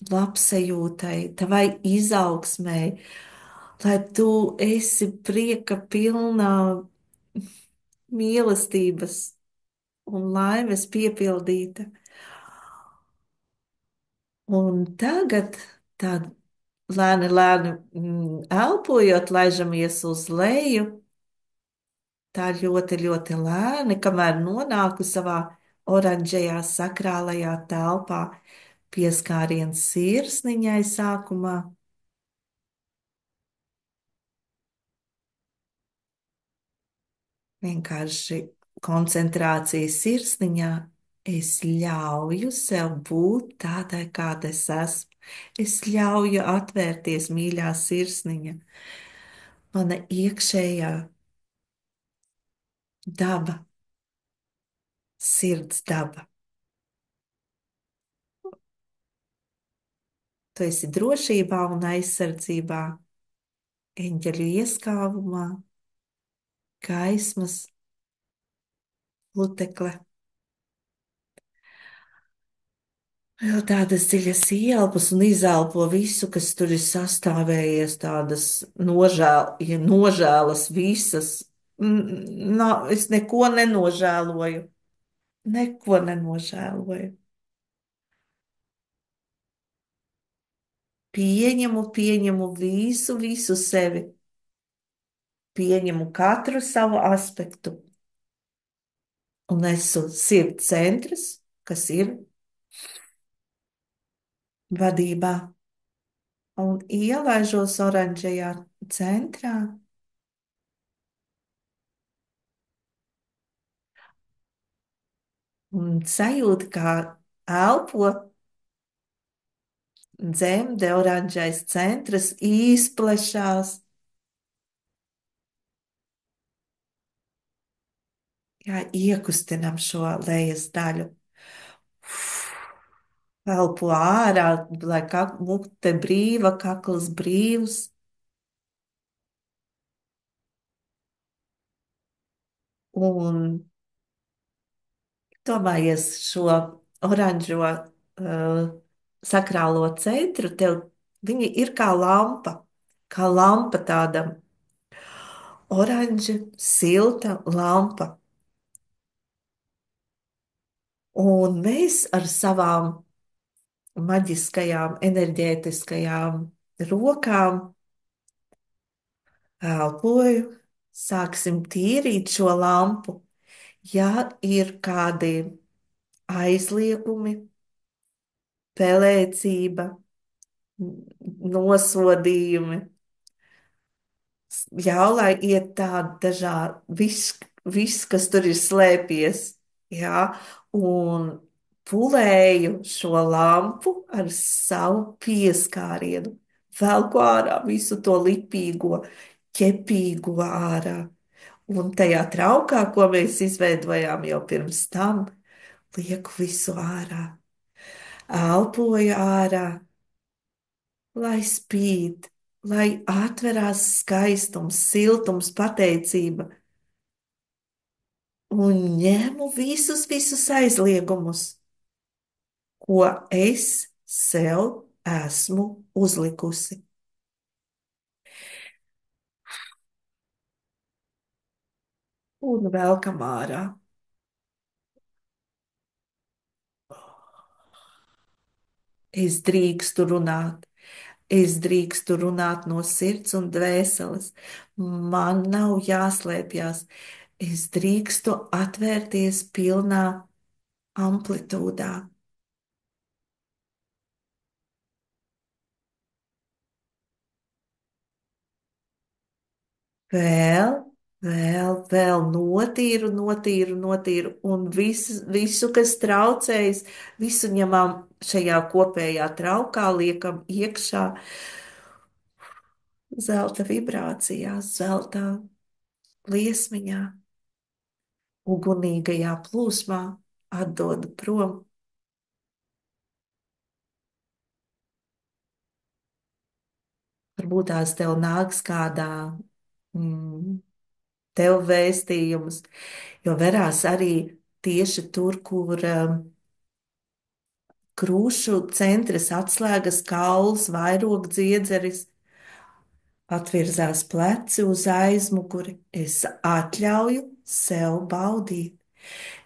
labsajūtai, tavai izaugsmai, lai tu esi prieka pilnā mīlestības un laimes piepildīta. Un tagad tā lēni, lēni elpojot, laižamies uz leju, tā ļoti, ļoti lēni, kamēr nonāku savā oranžajā sakrālajā telpā, pieskāriens sirsniņai sākumā. Vienkārši koncentrācija sirsniņā. Es ļauju sev būt tādai, kāda es esmu. Es ļauju atvērties mīļā sirsniņa, mana iekšējā daba, sirds daba. Tu esi drošībā un aizsardzībā, eņģeļu ieskāvumā, gaismas lutekle. Vēl tādas dziļas ielpas un izelpo visu, kas tur ir sastāvējies, tādas nožēlas visas. Nav, es neko nenožēloju. Neko nenožēloju. Pieņemu visu sevi. Pieņemu katru savu aspektu. Un esmu sirds centrs, kas ir vadībā. Un ielaižos oranžajā centrā. Un sajūta, kā elpo dzemde, oranžais centrs izplešās. Jā, iekustinam šo lejas daļu. Elpo ārā, lai mute brīva, kakls brīvs. Un domājies šo oranžo sakrālo centru, viņi ir kā lampa tāda oranža, silta lampa. Un mēs ar savām maģiskajām, enerģētiskajām rokām elpoju, sāksim tīrīt šo lampu. Ja ir kādi aizliegumi, pelēcība, nosodījumi, ļauj, lai iet tādi dažādi, viss, kas tur ir slēpies, jā, un pulēju šo lampu ar savu pieskārienu, velku ārā visu to lipīgo, ķepīgo ārā, un tajā traukā, ko mēs izveidojām jau pirms tam, lieku visu ārā, elpoju ārā, lai spīd, lai atverās skaistums, siltums, pateicība, un ņemu visus aizliegumus, ko es sev esmu uzlikusi. Un velkam ārā. Es drīkstu runāt. Es drīkstu runāt no sirds un dvēseles. Man nav jāslēpjas. Es drīkstu atvērties pilnā amplitūdā. Vēl, vēl notīru, un visu, kas traucējas, visu ņemam šajā kopējā traukā, liekam iekšā zelta vibrācijās, zelta liesmiņā, ugunīgajā plūsmā, atdodu prom. Varbūt tās tev nāks kādā mm, tev vēstījums, jo verās arī tieši tur, kur krūšu centras atslēgas kauls, vairogdziedzeris, atvirzās pleci uz aizmuguri. Es atļauju sev baudīt,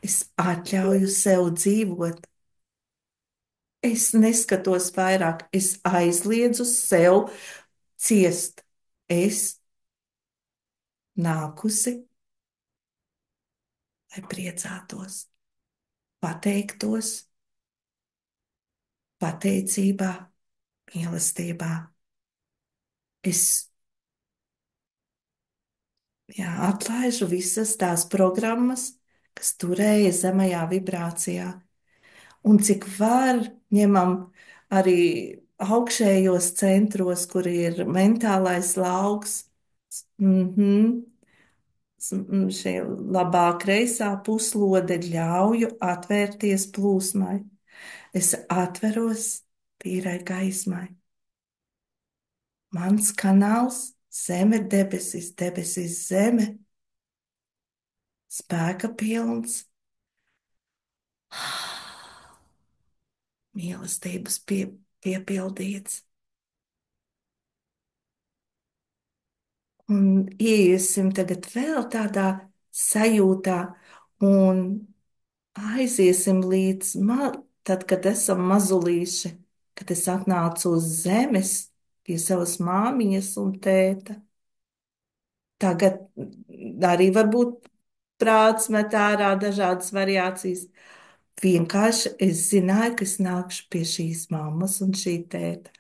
es atļauju sev dzīvot. Es neskatos vairāk, es aizliedzu sev ciest. Es nākusi, lai priecātos, pateiktos, pateicībā, mīlestībā. Es atlaižu visas tās programmas, kas turēja zemajā vibrācijā. Un cik var, ņemam arī augšējos centros, kur ir mentālais lauks. Mhm. Šī labā kreisā puslode ļauju atvērties plūsmai. Es atveros tīrai gaismai. Mans kanāls, zeme, debesis, debesis, zeme, spēka pilns, mīlestības piepildīts. Un ieiesim tagad vēl tādā sajūtā un aiziesim līdz, tad, kad esam mazulīši, kad es atnācu uz zemes pie savas māmiņas un tēta. Tagad arī varbūt prāts met ārā dažādas variācijas. Vienkārši es zināju, ka es nākšu pie šīs mammas un šī tēta.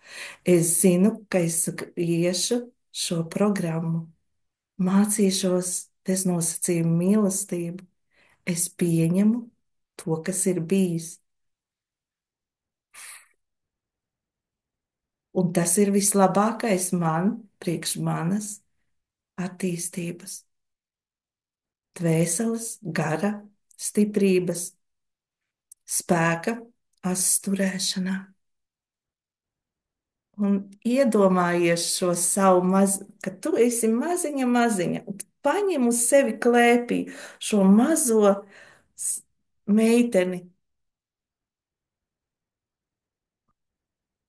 Es zinu, ka es iešu šo programmu, mācīšos beznosacījumu mīlestību. Es pieņemu to, kas ir bijis. Un tas ir vislabākais man, priekš manas attīstības, dvēseles, gara, stiprības, spēka, asturēšanā. Un iedomājies šo savu mazu, ka tu esi maziņa, maziņa, un tu paņem uz sevi klēpī šo mazo meiteni,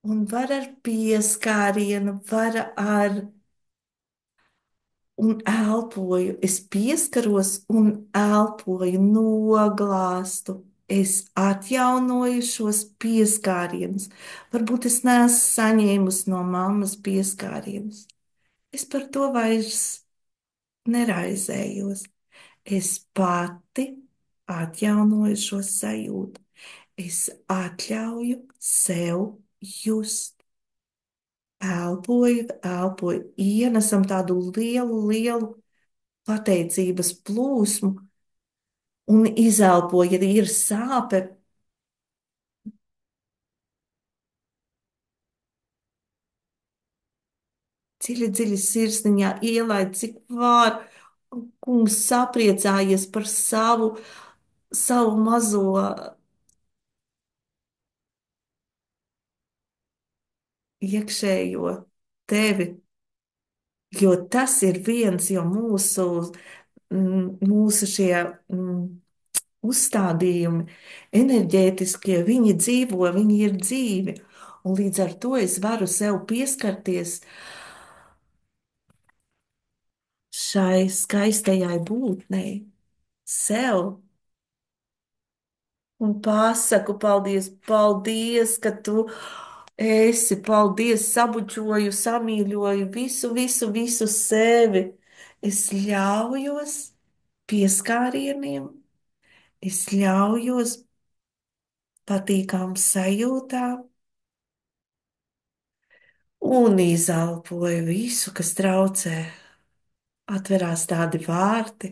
un var ar pieskārienu, var ar un elpoju. Es pieskaros un elpoju, noglāstu. Es atjaunoju šos pieskārienus. Varbūt es neesmu saņēmusi no mammas pieskārienus. Es par to vairs neraizējos. Es pati atjaunoju šo sajūtu. Es atļauju sev just. Elpoju, elpoju, ienesam tādu lielu, lielu pateicības plūsmu un izelpoju, ja ir sāpe. Dziļi, dziļi sirsniņā ielaid, cik var. Kungs sapriecājies par savu mazo iekšējo tevi, jo tas ir viens, jo mūsu šie uzstādījumi, enerģētiskie, viņi dzīvo, viņi ir dzīvi. Un līdz ar to es varu sev pieskarties šai skaistajai būtnei, sev. Un pasaku paldies, paldies, ka tu esi, paldies, sabučoju, samīļoju visu, visu, visu sevi. Es ļaujos pieskārieniem, es ļaujos patīkām sajūtām un izelpoju visu, kas traucē. Atverās tādi vārti.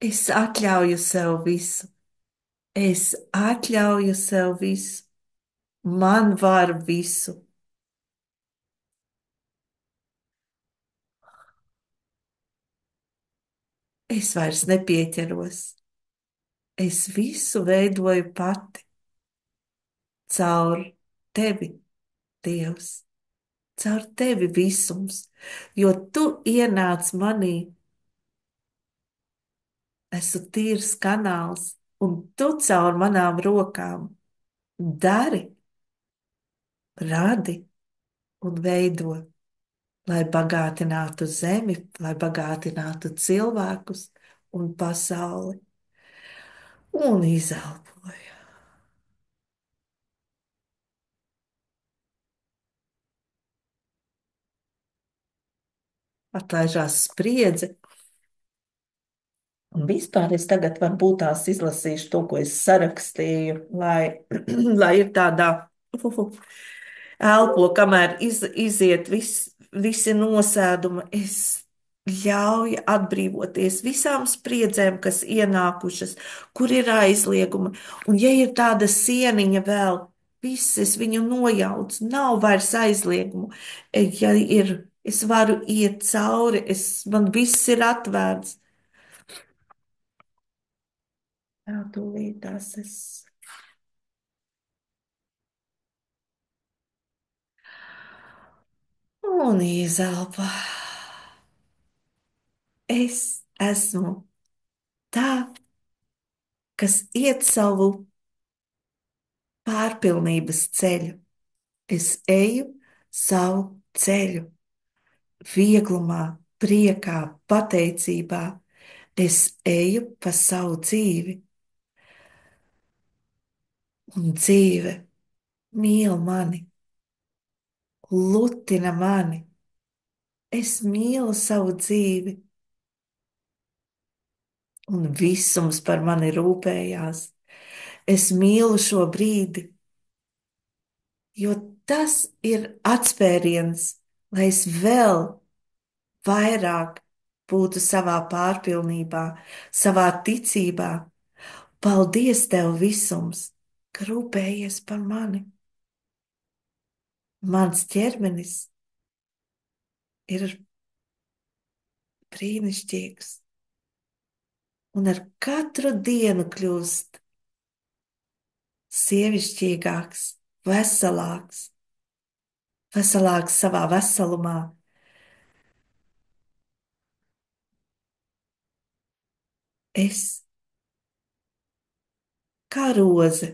Es atļauju sev visu. Es atļauju sev visu. Man var visu. Es vairs nepieķeros. Es visu veidoju pati caur tevi, Dievs, caur tevi visums, jo tu ienāc manī esmu tīrs kanāls, un tu caur manām rokām dari, radi un veido, lai bagātinātu zemi, lai bagātinātu cilvēkus un pasauli. Un izelpoju. Atlaižās spriedze. Un vispār es tagad varbūt tās izlasīšu to, ko es sarakstīju, lai, lai ir tādā elpo, kamēr iziet visi nosēdumi. Es ļauju atbrīvoties visām spriedzēm, kas ienākušas, kur ir aizliegumi. Un ja ir tāda sieniņa vēl, viss es viņu nojaucu, nav vairs aizliegumu. Ja ir, es varu iet cauri, man viss ir atvērts. Jā, tūlīt tās es. Un izelpa. Es esmu tā, kas iet savu pārpilnības ceļu. Es eju savu ceļu, vieglumā, priekā, pateicībā. Es eju pa savu dzīvi, un dzīve mīl mani, lutina mani. Es mīlu savu dzīvi, un visums par mani rūpējās. Es mīlu šo brīdi, jo tas ir atspēriens, lai es vēl vairāk būtu savā pārpilnībā, savā ticībā. Paldies tev visums, ka rūpējies par mani. Mans ķermenis ir brīnišķīgs un ar katru dienu kļūst sievišķīgāks, veselāks, veselāks savā veselumā. Es kā roze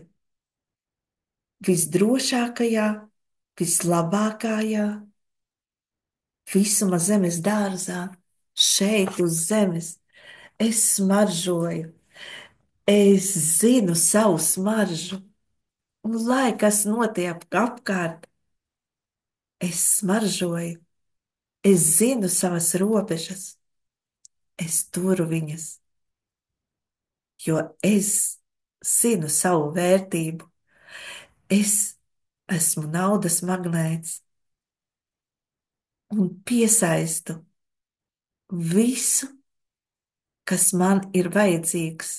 visdrošākajā, vislabākajā, visuma zemes dārzā, šeit uz zemes. Es smaržoju, es zinu savu smaržu, un lai kas notiek apkārt, es smaržoju, es zinu savas robežas, es turu viņas, jo es zinu savu vērtību. Es esmu naudas magnēts un piesaistu visu, kas man ir vajadzīgs.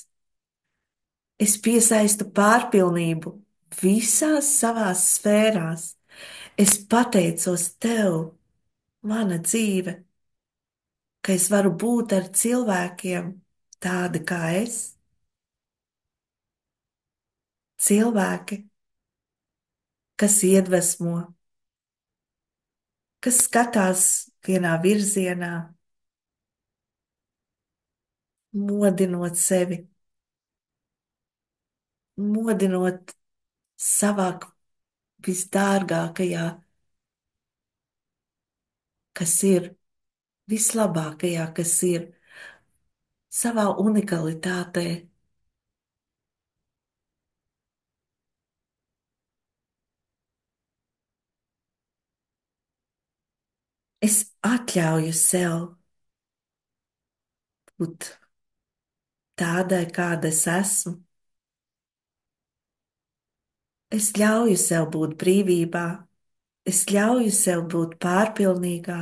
Es piesaistu pārpilnību visās savās sfērās. Es pateicos tev, mana dzīve, ka es varu būt ar cilvēkiem tādi kā es. Cilvēki, kas iedvesmo, kas skatās vienā virzienā, modinot sevi, modinot savā visdārgākajā, kas ir vislabākajā, kas ir savā unikalitātē. Es atļauju sev būt tādai, kāda es esmu. Es ļauju sev būt brīvībā, es ļauju sev būt pārpilnīgā,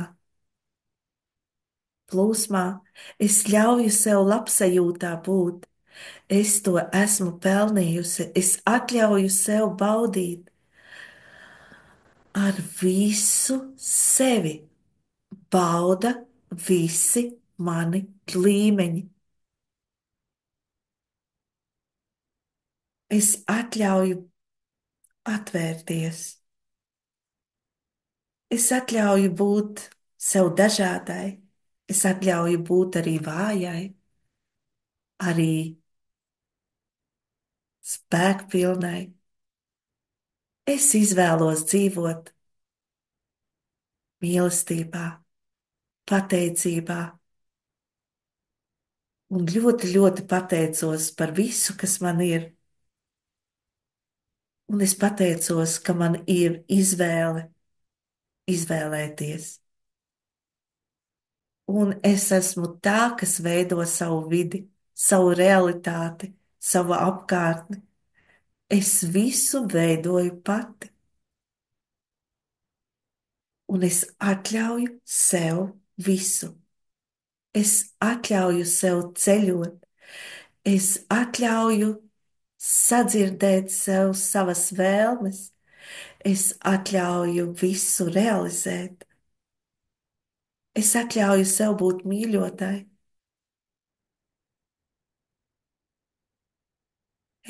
plūsmā, es ļauju sev labsajūtā būt. Es to esmu pelnījusi, es atļauju sev baudīt ar visu sevi. Bauda visi mani līmeņi. Es atļauju atvērties. Es atļauju būt sev dažādai. Es atļauju būt arī vājai. arī spēkpilnai. Es izvēlos dzīvot mīlestībā, pateicībā, un ļoti, ļoti pateicos par visu, kas man ir. Un es pateicos, ka man ir izvēle izvēlēties. Un es esmu tā, kas veido savu vidi, savu realitāti, savu apkārtni. Es visu veidoju pati, un es atļauju sev visu. Es atļauju sev ceļot, es atļauju sadzirdēt sev savas vēlmes, es atļauju visu realizēt, es atļauju sev būt mīļotai,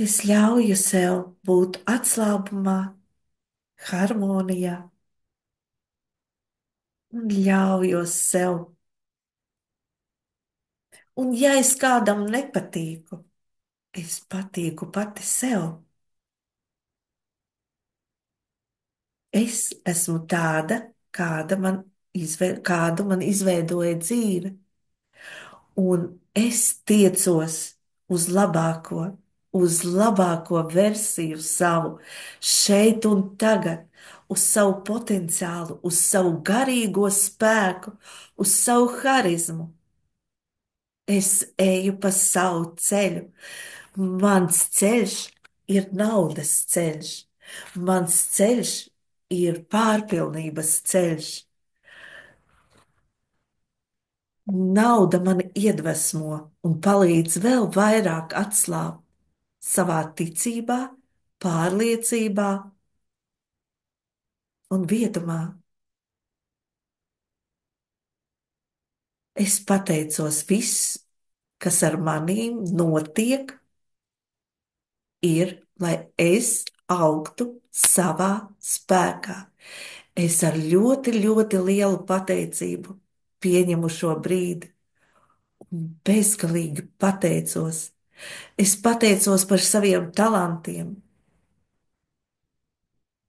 es ļauju sev būt atslābumā, harmonijā un ļaujos sev. Un ja es kādam nepatīku, es patīku pati sev. Es esmu tāda, kādu man izveidoja dzīve, un es tiecos uz labāko versiju savu, šeit un tagad, uz savu potenciālu, uz savu garīgo spēku, uz savu harizmu. Es eju pa savu ceļu. Mans ceļš ir naudas ceļš. Mans ceļš ir pārpilnības ceļš. Nauda mani iedvesmo un palīdz vēl vairāk atslābt savā ticībā, pārliecībā un vietumā. Es pateicos viss, kas ar manīm notiek, ir, lai es augtu savā spēkā. Es ar ļoti, ļoti lielu pateicību pieņemu šo brīdi un bezgalīgi pateicos. Es pateicos par saviem talantiem.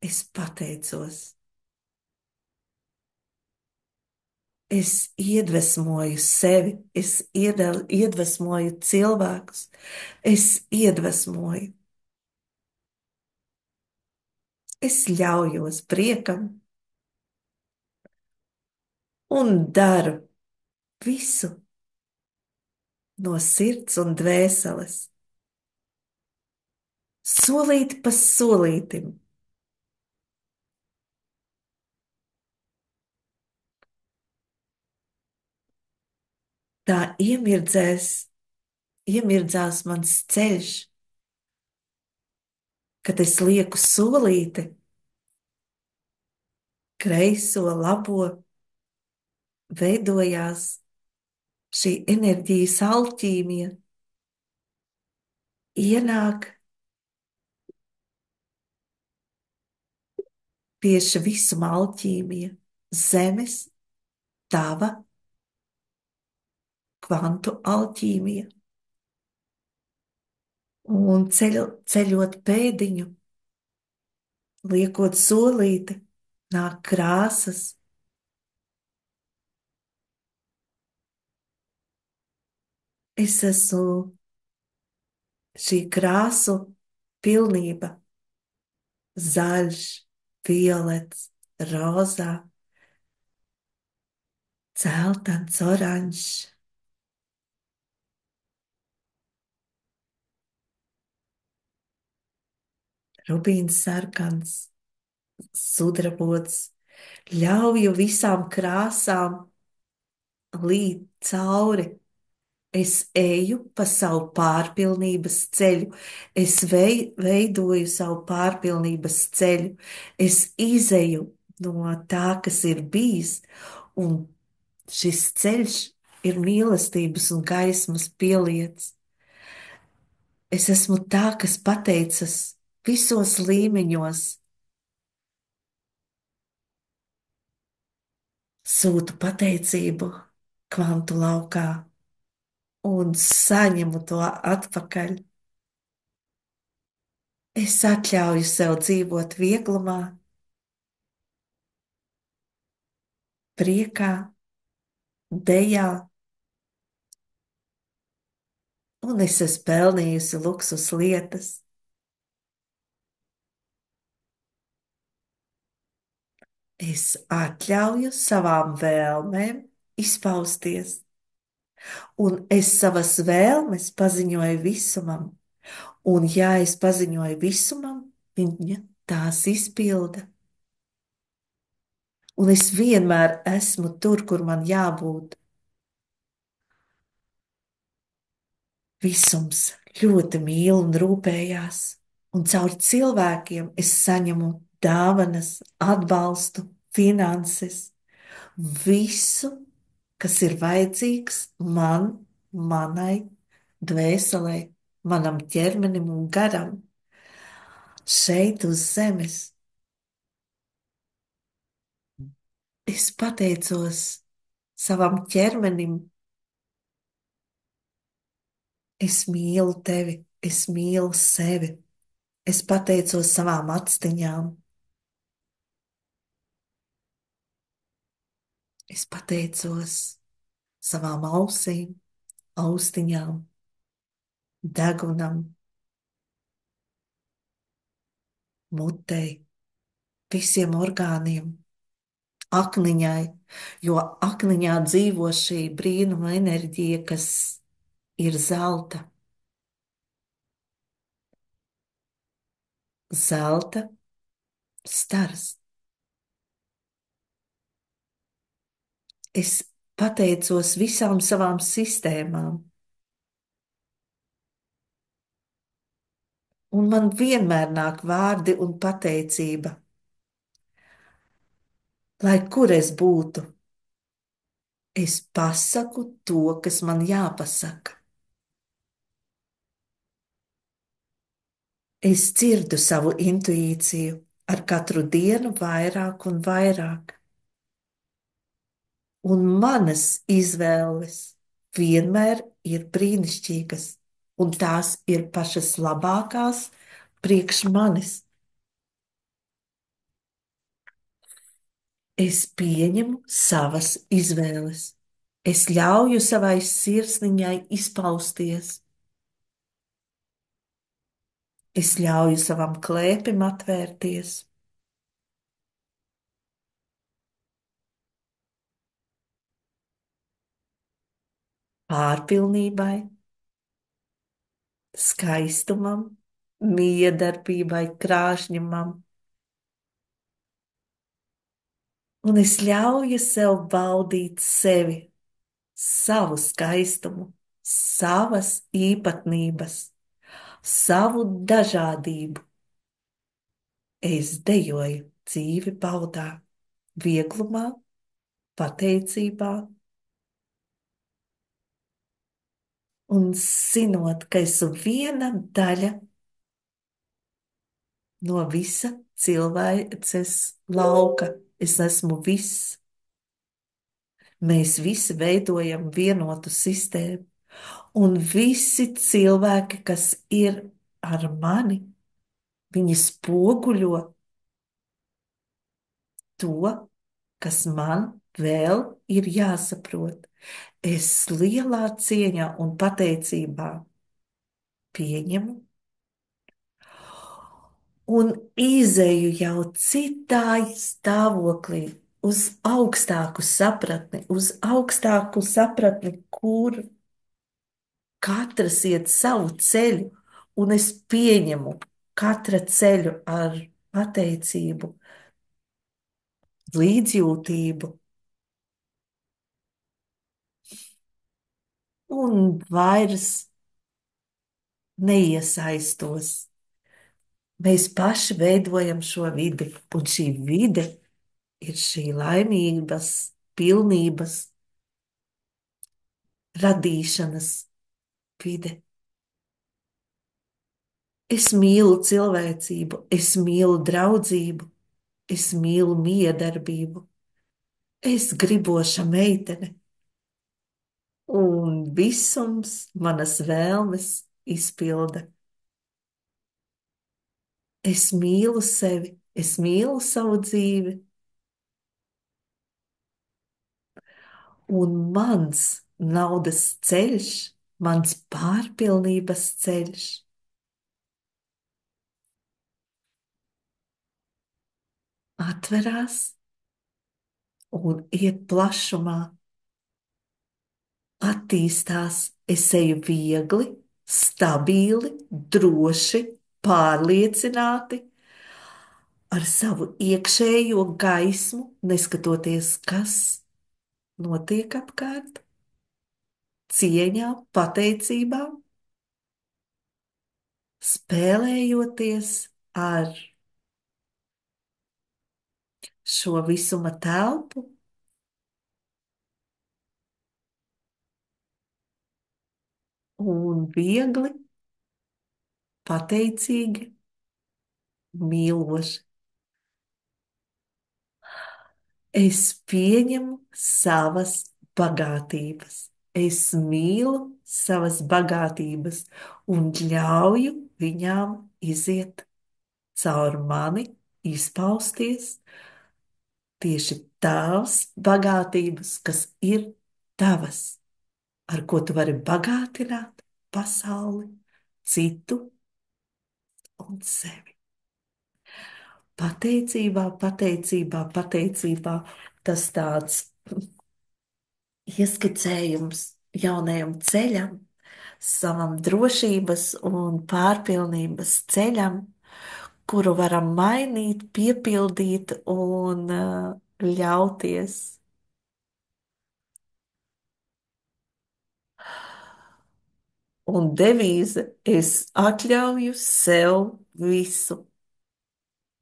Es pateicos. Es iedvesmoju sevi, iedvesmoju cilvēkus, es iedvesmoju, es ļaujos priekam un daru visu no sirds un dvēseles, solīti pa solītim. Tā iemirdzās mans ceļš, kad es lieku solīti, kreiso, labo, veidojās šī enerģijas alķīmija, ienāk, tieši visuma alķīmija, zemes, tava, kvantu alķīmija, un ceļot pēdiņu, liekot solīti, nāk krāsas. Es esmu šī krāsu pilnība, zaļš, violets, rozā, dzeltens, oranžs, rubīns sarkans, sudrabots. Ļauju visām krāsām līt cauri. Es eju pa savu pārpilnības ceļu, es veidoju savu pārpilnības ceļu, es izeju no tā, kas ir bijis, un šis ceļš ir mīlestības un gaismas pieliets. Es esmu tā, kas pateicas visos līmeņos, sūtu pateicību kvantu laukā. un saņemu to atpakaļ. Es atļauju sev dzīvot vieglumā, priekā, dejā, un es esmu pelnījusi luksus lietas. Es atļauju savām vēlmēm izpausties, un es savas vēlmes paziņoju visumam, un ja es paziņoju visumam, viņa tās izpilda. Un es vienmēr esmu tur, kur man jābūt. Visums ļoti mīl un rūpējās, un caur cilvēkiem es saņemu dāvanas, atbalstu, finanses, visu, kas ir vajadzīgs man, manai dvēselē, manam ķermenim un garam šeit uz zemes. Es pateicos savam ķermenim, es mīlu tevi, es mīlu sevi, es pateicos savām actiņām, es pateicos savām ausīm, austiņām, degunam, mutei, visiem orgāniem, akniņai, jo akniņā dzīvo šī brīnuma enerģija, kas ir zelta. Zelta stars. Es pateicos visām savām sistēmām, un man vienmēr nāk vārdi un pateicība, lai kur es būtu. Es pasaku to, kas man jāpasaka. Es dzirdu savu intuīciju ar katru dienu vairāk un vairāk. Un manas izvēles vienmēr ir brīnišķīgas, un tās ir pašas labākās priekš manis. Es pieņemu savas izvēles. Es ļauju savai sirsniņai izpausties. Es ļauju savam klēpim atvērties. Pārpilnībai, skaistumam, miedarbībai, krāšņumam, un es ļauju sev baudīt sevi, savu skaistumu, savas īpatnības, savu dažādību. Es dejoju dzīvi baudā, vieglumā, pateicībā un zinot, ka esmu viena daļa no visa cilvēces lauka. Es esmu viss. Mēs visi veidojam vienotu sistēmu, un visi cilvēki, kas ir ar mani, viņi spoguļo to, kas man vēl ir jāsaprot. Es lielā cieņā un pateicībā pieņemu un izēju jau citā stāvoklī, uz augstāku sapratni, kur katrs iet savu ceļu, un es pieņemu katra ceļu ar pateicību, līdzjūtību un vairs neiesaistos. Mēs paši veidojam šo vidi, un šī vide ir šī laimības, pilnības, radīšanas vide. Es mīlu cilvēcību, es mīlu draudzību, es mīlu miedarbību. Es griboša meitene, un visums manas vēlmes izpilda. Es mīlu sevi, es mīlu savu dzīvi, un mans naudas ceļš, mans pārpilnības ceļš atverās un iet plašumā, attīstās. Es eju viegli, stabili, droši, pārliecināti, ar savu iekšējo gaismu, neskatoties, kas notiek apkārt, cieņā, pateicībā, spēlējoties ar šo visuma telpu un viegli, pateicīgi, mīloši. Es pieņemu savas bagātības. Es mīlu savas bagātības un ļauju viņām iziet caur mani, izpausties tieši tās bagātības, kas ir tavas, ar ko tu vari bagātināt pasauli, citu un sevi. Pateicībā, pateicībā, pateicībā tas tāds ieskicējums jaunajam ceļam, savam drošības un pārpilnības ceļam, kuru varam mainīt, piepildīt un ļauties. Un devīze - es atļauju sev visu.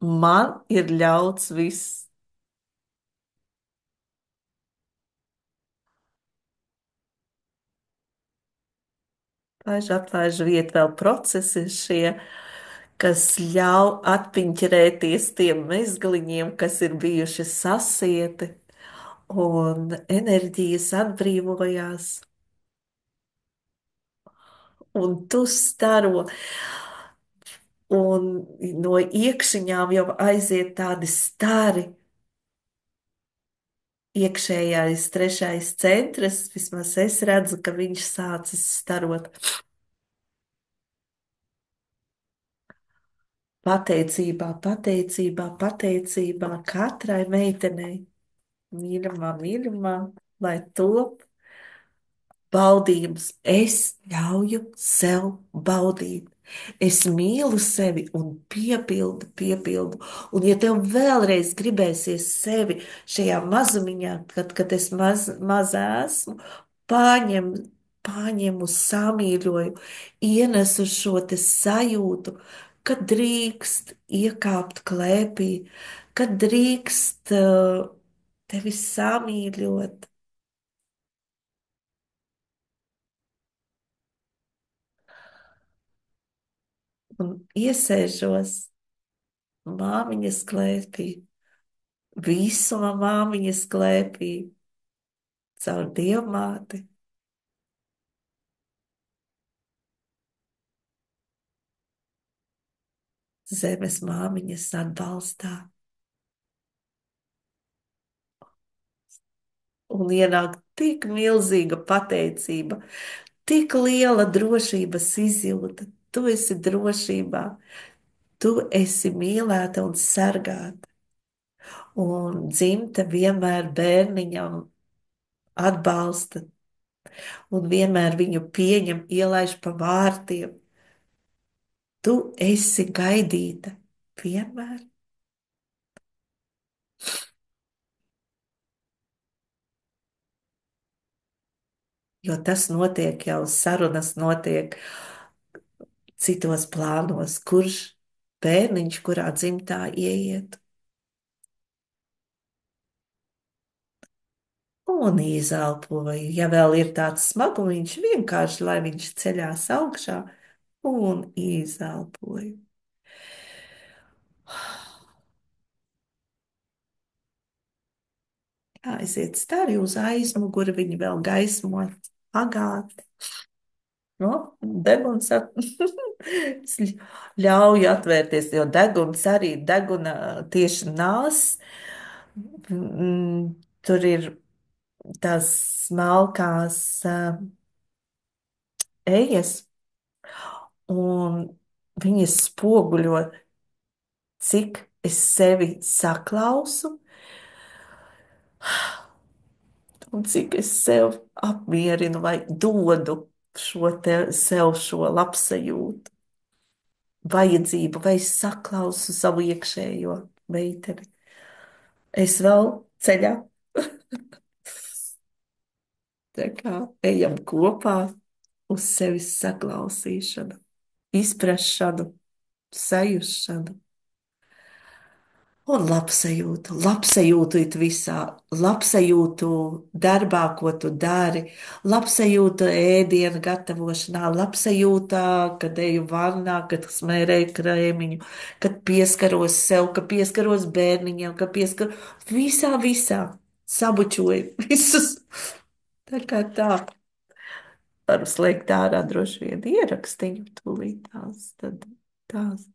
Man ir ļauts viss. Atlaiž vietu vēl procesi šie, kas ļauj atpiņķerēties tiem mezgliņiem, kas ir bijuši sasieti, un enerģijas atbrīvojās, un tu staro, un no iekšiņām jau aiziet tādi stari. Iekšējais trešais centrs, vismaz es redzu, ka viņš sācis starot. Pateicībā, pateicībā, pateicībā katrai meitenei, mīļumā, mīļumā, lai top baudījums. Es ļauju sev baudīt. Es mīlu sevi un piepildu, piepildu. Un, ja tev vēlreiz gribēsies sevi šajā mazumiņā, kad es maz esmu, pārņem, pārņemu, samīļoju, ienesu šo te sajūtu, kad drīkst iekāpt klēpī, kad drīkst tevi samīļot. Un iesēžos māmiņas klēpī, visuma māmiņas klēpī, caur dievmāti. Zemes māmiņas atbalstā. Un ienāk tik milzīga pateicība, tik liela drošības izjūta. Tu esi drošībā, tu esi mīlēta un sargāta. Un dzimta vienmēr bērniņam atbalsta un vienmēr viņu pieņem, ielaiž pa vārtiem. Tu esi gaidīta vienmēr. Jo tas notiek jau, sarunas notiek citos plānos, kurš bērniņš, kurā dzimtā ieiet. Un izelpoju, ja vēl ir tāds smagumiņš, vienkārši lai viņš ceļās augšā, un izelpoju. Aiziet stari uz aizmuguri, viņi vēl gaismo. Agāti. No, deguns es ļauju atvērties, jo deguns arī deguna tieši nās. Tur ir tās smalkās ejas, un viņas spoguļo, cik es sevi saklausu un cik es sev apmierinu vai dodu šo te sev šo labsajūtu, vajadzību, vai es saklausu savu iekšējo meiteni. Es vēl ceļā, tā kā ejam kopā uz sevis saklausīšanu, izprašanu, sajušanu. Un labsajūtu, labsajūtu it visā, labsajūtu darbā, ko tu dari, labsajūtu ēdienu gatavošanā, labsajūtā, kad eju vannā, kad smērēju krēmiņu, kad pieskaros sev, kad pieskaros bērniņiem, kad pieskaros visā, visā, sabučoju visus. Tā kā tā, varu slēgt ārā droši vien ierakstīju tūlīt tās, tad tās.